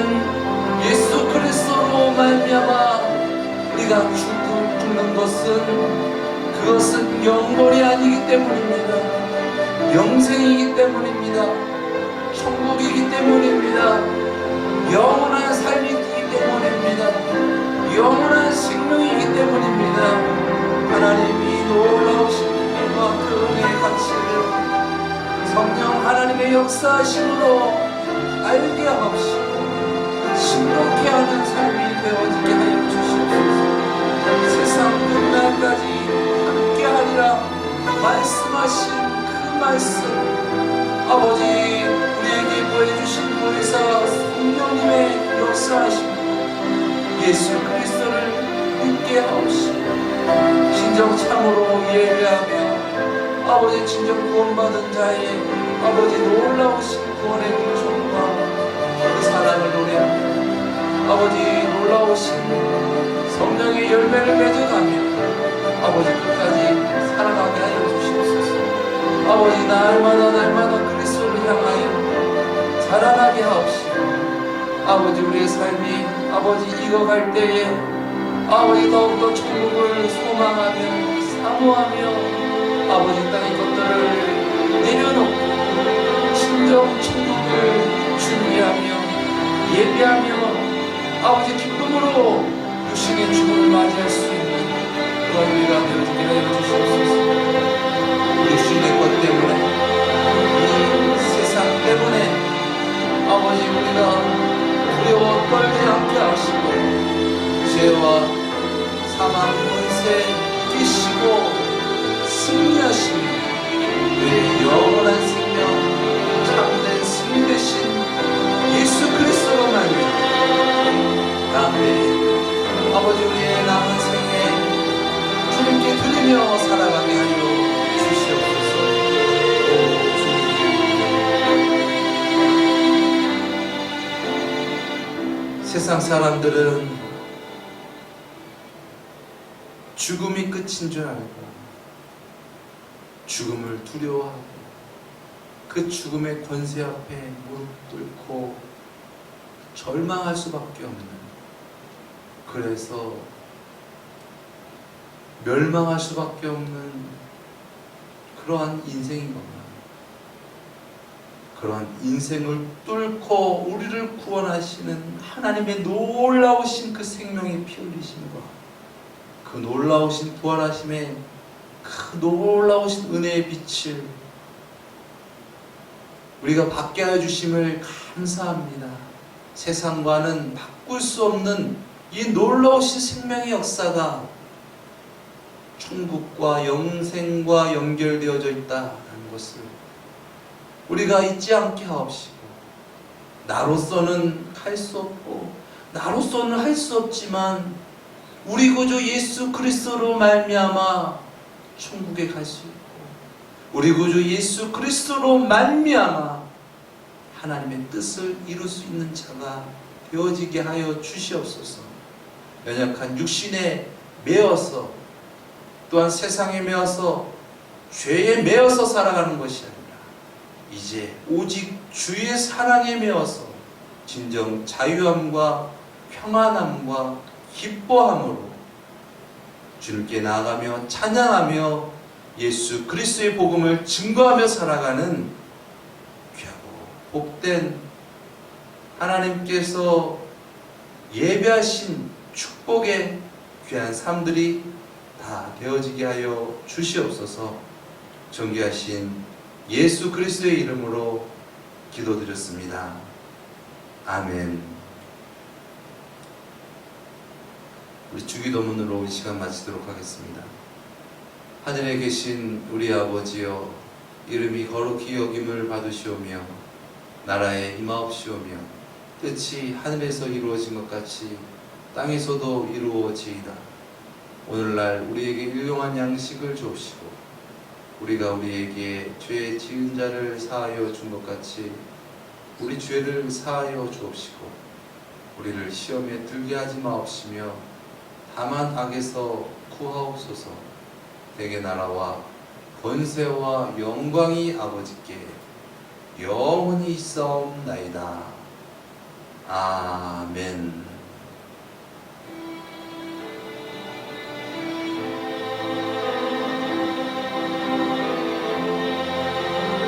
예수 그리스도로 말미암아 우리가 죽는 것은 그것은 영원이 아니기 때문입니다. 영생이기 때문입니다. 천국이기 때문입니다. 영원한 삶이기 때문입니다. 영원한 생명이기 때문입니다. 하나님이 놀라우신 은혜와 그 은혜의 가치를 성령 하나님의 역사하심으로 알게 하옵시고 심록해 하는 삶이 되어지게 하여 주시옵소서. 세상 끝날까지 함께하리라 말씀하신 그 말씀, 아버지 우리에게 보여주신 보혜사 성령님의 역사하심으로 예수 그리스도를 믿게 하옵시고 진정 참으로 예배하며 아버지 진정 구원받은 자의 아버지 놀라우신 구원의 은총과 그 사랑을 노래하며 아버지 놀라우신 성령의 열매를 맺어가며 아버지 끝까지 살아가게 하여 주시옵소서. 아버지 날마다 그리스도를 향하여 자라나게 하옵시고 아버지 우리의 삶이 아버지 익어갈 때에 아버지 더욱더 천국을 소망하며 사모하며 아버지 땅의 것들을 내려놓고 진정 천국을 준비하며 예배하며 아버지 기쁨으로 육신의 죽음을 맞이할 수 있는 그런 우리가 되어지게 하여 주시옵소서. 육신의 것 때문에 이 세상 때문에 아버지 우리가 두려워 떨지 않게 하시고 죄와 사망 권세 이기시고 승리하시며 우리의 영원한 생명 참된 승리 되신 예수 그리스도로 말미암아 다음에 아버지 우리의 남은 생에 주님께 드리며 살아가게 하여 주시옵소서. 오 주님, 세상 사람들은 죽음이 끝인 줄 알고 죽음을 두려워하고 그 죽음의 권세 앞에 무릎 꿇고 절망할 수밖에 없는, 그래서 멸망할 수밖에 없는 그러한 인생인 겁니다. 그러한 인생을 뚫고 우리를 구원하시는 하나님의 놀라우신 그 생명의 피 흘리심과 그 놀라우신 부활하심의 그 놀라우신 은혜의 빛을 우리가 받게 하여 주심을 감사합니다. 세상과는 바꿀 수 없는 이 놀라우신 생명의 역사가 천국과 영생과 연결되어져 있다는 것을 우리가 잊지 않게 하옵시고, 나로서는 할 수 없고 나로서는 할 수 없지만 우리 구주 예수 그리스도로 말미암아 천국에 갈 수 있고 우리 구주 예수 그리스도로 말미암아 하나님의 뜻을 이룰 수 있는 자가 되어지게 하여 주시옵소서. 연약한 육신에 매어서 또한 세상에 매어서 죄에 매어서 살아가는 것이 아니라 이제 오직 주의 사랑에 매어서 진정 자유함과 평안함과 기뻐함으로 주님께 나아가며 찬양하며 예수 그리스도의 복음을 증거하며 살아가는 귀하고 복된 하나님께서 예배하신 축복의 귀한 삶들이 다 되어지게 하여 주시옵소서. 존귀하신 예수 그리스도의 이름으로 기도드렸습니다. 아멘. 우리 주기도문으로 이 시간 마치도록 하겠습니다. 하늘에 계신 우리 아버지여, 이름이 거룩히 여김을 받으시오며 나라에 임하옵시오며 뜻이 하늘에서 이루어진 것 같이 땅에서도 이루어지이다. 오늘날 우리에게 일용할 양식을 주옵시고 우리가 우리에게 죄 지은 자를 사하여 준 것 같이 우리 죄를 사하여 주옵시고 우리를 시험에 들게 하지 마옵시며 다만 악에서 구하옵소서. 대개 나라와 권세와 영광이 아버지께 영원히 있사옵나이다. 아멘.